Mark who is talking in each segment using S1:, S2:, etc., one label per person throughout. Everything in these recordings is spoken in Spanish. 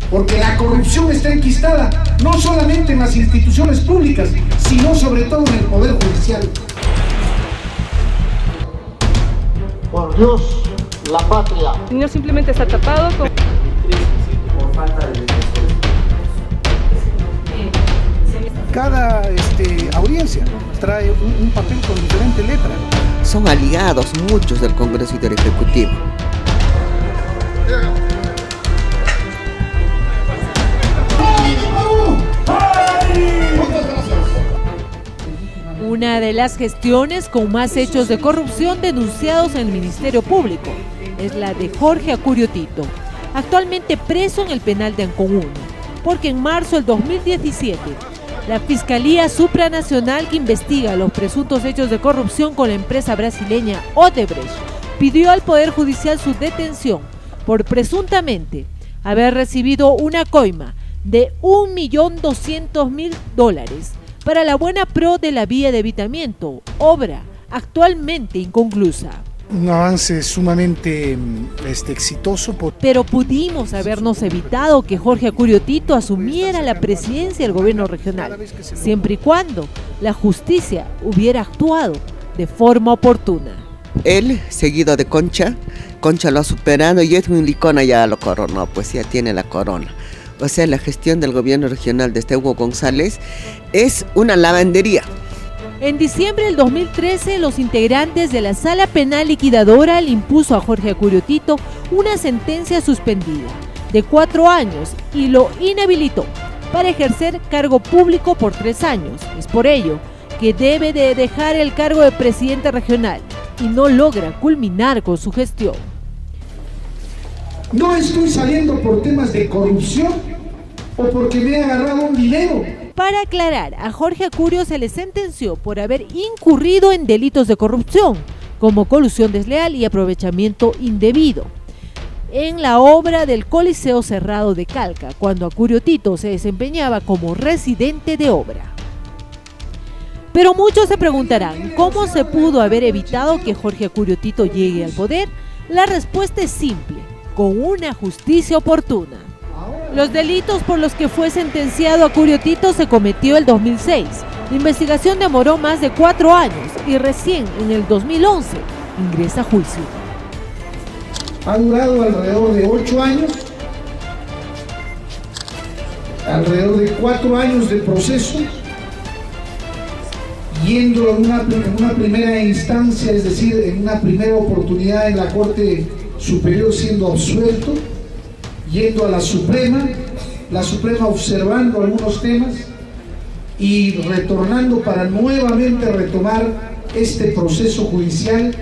S1: porque la corrupción está enquistada no solamente en las instituciones públicas, sino sobre todo en el Poder Judicial.
S2: Por Dios, la patria.
S3: El señor simplemente está tapado con...
S4: por falta de defensores.
S1: Cada audiencia trae un papel con diferente letra.
S5: Son aliados muchos del Congreso y del Ejecutivo.
S6: Una de las gestiones con más hechos de corrupción denunciados en el Ministerio Público es la de Jorge Acurio Tito, actualmente preso en el penal de Ancón 1, porque en marzo del 2017 la Fiscalía Supranacional que investiga los presuntos hechos de corrupción con la empresa brasileña Odebrecht pidió al Poder Judicial su detención por presuntamente haber recibido una coima de $1.200.000 para la buena pro de la vía de evitamiento, obra actualmente inconclusa.
S1: Un avance sumamente exitoso.
S6: Pero pudimos habernos evitado que Jorge Acurio Tito asumiera la presidencia del gobierno regional, siempre y cuando la justicia hubiera actuado de forma oportuna.
S5: Él, seguido de Concha lo ha superado y Edwin Licona ya lo coronó, pues ya tiene la corona. O sea, la gestión del gobierno regional de Hugo González es una lavandería.
S6: En diciembre del 2013, los integrantes de la Sala Penal Liquidadora le impuso a Jorge Acurio Tito una sentencia suspendida de 4 años y lo inhabilitó para ejercer cargo público por 3 años. Es por ello que debe de dejar el cargo de presidente regional y no logra culminar con su gestión.
S1: No estoy saliendo por temas de corrupción o porque me he agarrado un dinero.
S6: Para aclarar, a Jorge Acurio se le sentenció por haber incurrido en delitos de corrupción, como colusión desleal y aprovechamiento indebido, en la obra del Coliseo Cerrado de Calca, cuando Acurio Tito se desempeñaba como residente de obra. Pero muchos se preguntarán, ¿cómo se pudo haber evitado que Jorge Acurio Tito llegue al poder? La respuesta es simple, con una justicia oportuna. Los delitos por los que fue sentenciado Acurio Tito se cometió el 2006. La investigación demoró más de 4 años y recién en el 2011 ingresa a juicio.
S1: Ha durado alrededor de 8 años, alrededor de 4 años de proceso, yendo en una primera instancia, es decir, en una primera oportunidad en la Corte Superior siendo absuelto, yendo a la Suprema observando algunos temas y retornando para nuevamente retomar este proceso judicial.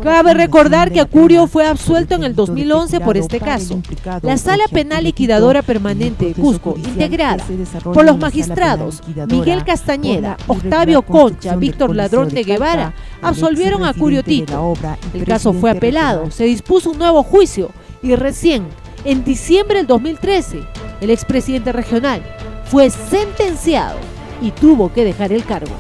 S6: Cabe recordar que Acurio fue absuelto en el 2011 por este caso. La Sala Penal Liquidadora Permanente de Cusco, integrada por los magistrados Miguel Castañeda, Octavio Concha, Víctor Ladrón de Guevara, absolvieron a Acurio Tito. El caso fue apelado, se dispuso un nuevo juicio y recién, en diciembre del 2013, el expresidente regional fue sentenciado y tuvo que dejar el cargo.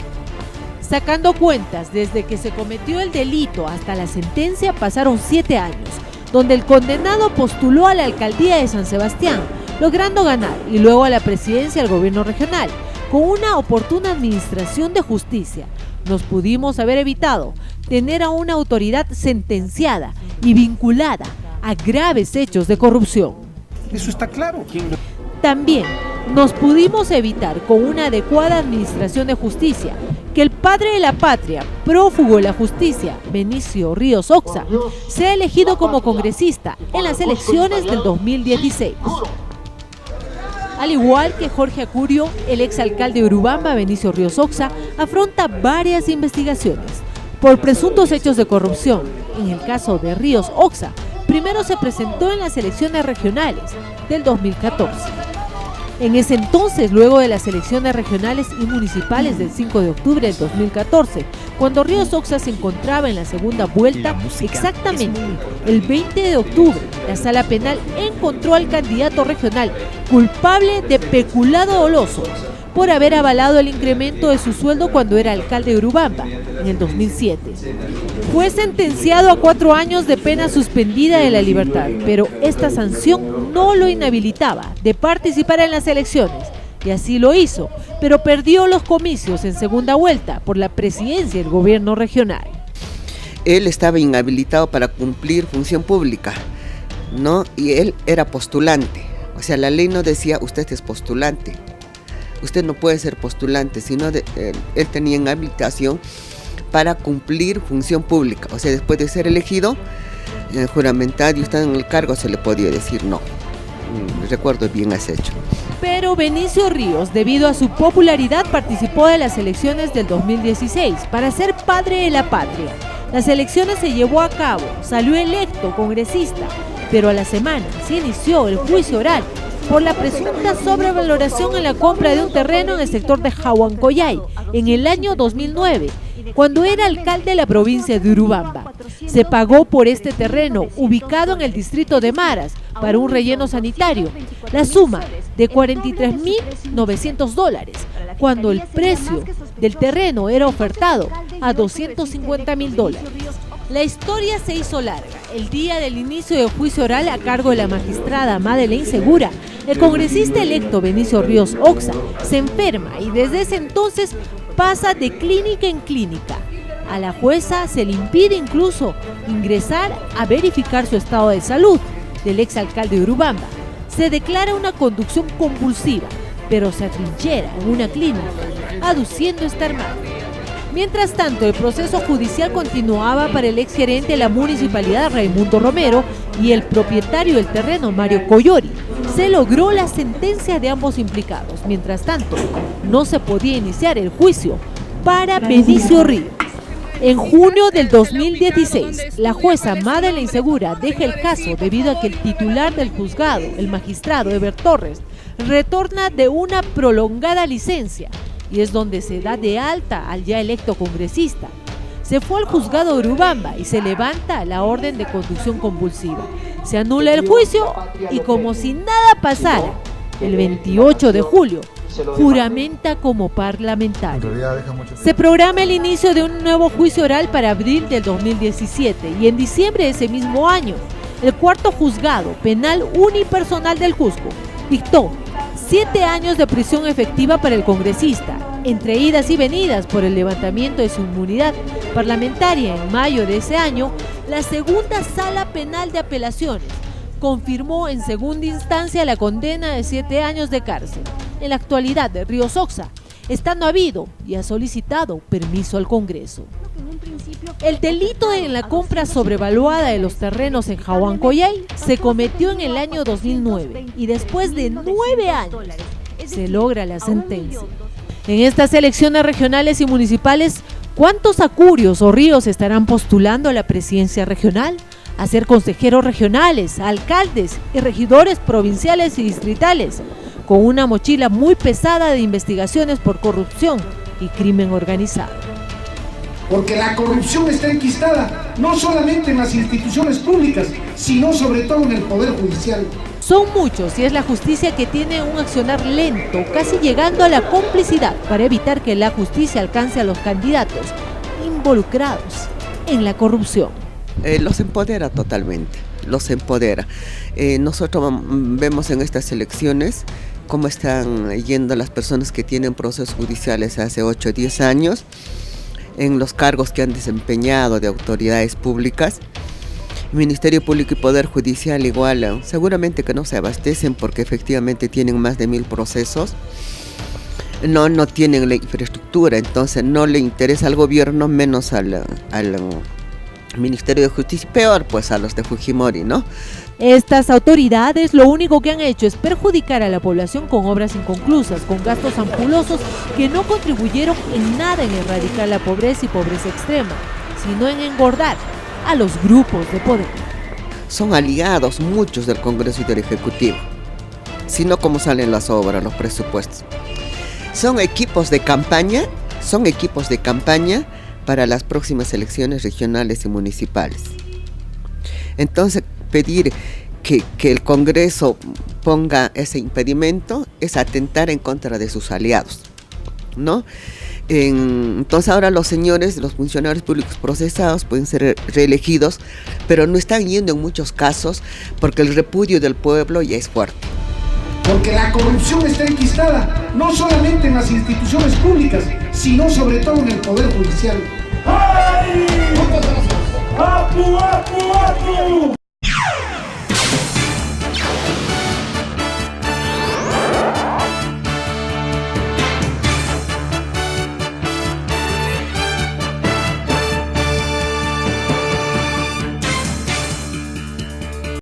S6: Sacando cuentas, desde que se cometió el delito hasta la sentencia pasaron 7 años, donde el condenado postuló a la alcaldía de San Sebastián, logrando ganar, y luego a la presidencia del gobierno regional. Con una oportuna administración de justicia, nos pudimos haber evitado tener a una autoridad sentenciada y vinculada a graves hechos de corrupción.
S1: Eso está claro.
S6: También nos pudimos evitar con una adecuada administración de justicia que el padre de la patria, prófugo de la justicia, Benicio Ríos Oxa, sea elegido como congresista en las elecciones del 2016. Al igual que Jorge Acurio, el exalcalde de Urubamba, Benicio Ríos Oxa, afronta varias investigaciones por presuntos hechos de corrupción. En el caso de Ríos Oxa, primero se presentó en las elecciones regionales del 2014. En ese entonces, luego de las elecciones regionales y municipales del 5 de octubre del 2014, cuando Ríos Oxa se encontraba en la segunda vuelta, exactamente el 20 de octubre, la Sala Penal encontró al candidato regional culpable de peculado doloso por haber avalado el incremento de su sueldo cuando era alcalde de Urubamba en el 2007. Fue sentenciado a 4 años de pena suspendida de la libertad, pero esta sanción no lo inhabilitaba de participar en las elecciones, y así lo hizo, pero perdió los comicios en segunda vuelta por la presidencia del gobierno regional.
S5: Él estaba inhabilitado para cumplir función pública, ¿no? Y él era postulante. O sea, la ley no decía usted es postulante. Usted no puede ser postulante, sino él tenía inhabilitación para cumplir función pública. O sea, después de ser elegido, juramentado y estar en el cargo, se le podía decir no. Recuerdo bien ese hecho.
S6: Pero Benicio Ríos, debido a su popularidad, participó de las elecciones del 2016 para ser padre de la patria. Las elecciones se llevó a cabo, salió electo congresista, pero a la semana se inició el juicio oral por la presunta sobrevaloración en la compra de un terreno en el sector de Jahuancoyay en el año 2009, cuando era alcalde de la provincia de Urubamba. Se pagó por este terreno, ubicado en el distrito de Maras, para un relleno sanitario, la suma de $43.900, cuando el precio del terreno era ofertado a $250.000. La historia se hizo larga. El día del inicio del juicio oral a cargo de la magistrada Madeleine Segura, el congresista electo Benicio Ríos Oxa se enferma y desde ese entonces pasa de clínica en clínica. A la jueza se le impide incluso ingresar a verificar su estado de salud del exalcalde de Urubamba. Se declara una conducción convulsiva, pero se atrinchera en una clínica, aduciendo estar mal. Mientras tanto, el proceso judicial continuaba para el exgerente de la municipalidad, Raimundo Romero, y el propietario del terreno, Mario Collori. Se logró la sentencia de ambos implicados. Mientras tanto, no se podía iniciar el juicio para Benicio Ríos. En junio del 2016, la jueza Madeleine Segura deja el caso debido a que el titular del juzgado, el magistrado Eber Torres, retorna de una prolongada licencia y es donde se da de alta al ya electo congresista. Se fue al juzgado de Urubamba y se levanta la orden de conducción convulsiva. Se anula el juicio y como si nada pasara, el 28 de julio, juramenta como parlamentario. Se programa el inicio de un nuevo juicio oral para abril del 2017 y en diciembre de ese mismo año, el cuarto juzgado penal unipersonal del Cusco dictó 7 años de prisión efectiva para el congresista, entre idas y venidas por el levantamiento de su inmunidad parlamentaria. En mayo de ese año, la segunda sala penal de apelaciones confirmó en segunda instancia la condena de 7 años de cárcel. En la actualidad, de Ríos Oxa está no habido y ha solicitado permiso al Congreso. El delito en la compra sobrevaluada de los terrenos en Jahuancoyay se cometió en el año 2009 y después de 9 años se logra la sentencia. En estas elecciones regionales y municipales, ¿cuántos acurios o ríos estarán postulando a la presidencia regional? A ser consejeros regionales, alcaldes y regidores provinciales y distritales, con una mochila muy pesada de investigaciones por corrupción y crimen organizado.
S1: Porque la corrupción está enquistada no solamente en las instituciones públicas, sino sobre todo en el Poder Judicial.
S6: Son muchos y es la justicia que tiene un accionar lento, casi llegando a la complicidad, para evitar que la justicia alcance a los candidatos involucrados en la corrupción.
S5: Los empodera totalmente, los empodera. Nosotros vemos en estas elecciones cómo están yendo las personas que tienen procesos judiciales hace 8 o 10 años, en los cargos que han desempeñado de autoridades públicas. Ministerio Público y Poder Judicial igual, seguramente que no se abastecen porque efectivamente tienen más de 1000 procesos, no tienen la infraestructura, entonces no le interesa al gobierno, menos al Ministerio de Justicia, peor pues a los de Fujimori, ¿no?
S6: Estas autoridades lo único que han hecho es perjudicar a la población con obras inconclusas, con gastos ampulosos que no contribuyeron en nada en erradicar la pobreza y pobreza extrema, sino en engordar a los grupos de poder.
S5: Son aliados muchos del Congreso y del Ejecutivo, sino cómo salen las obras, los presupuestos. Son equipos de campaña para las próximas elecciones regionales y municipales. Entonces, pedir que el Congreso ponga ese impedimento es atentar en contra de sus aliados, ¿no? Entonces ahora los señores, los funcionarios públicos procesados pueden ser reelegidos, pero no están yendo en muchos casos porque el repudio del pueblo ya es fuerte.
S1: Porque la corrupción está enquistada no solamente en las instituciones públicas, sino sobre todo en el Poder Judicial.
S7: ¡Ay! ¡Apu, apu, apu!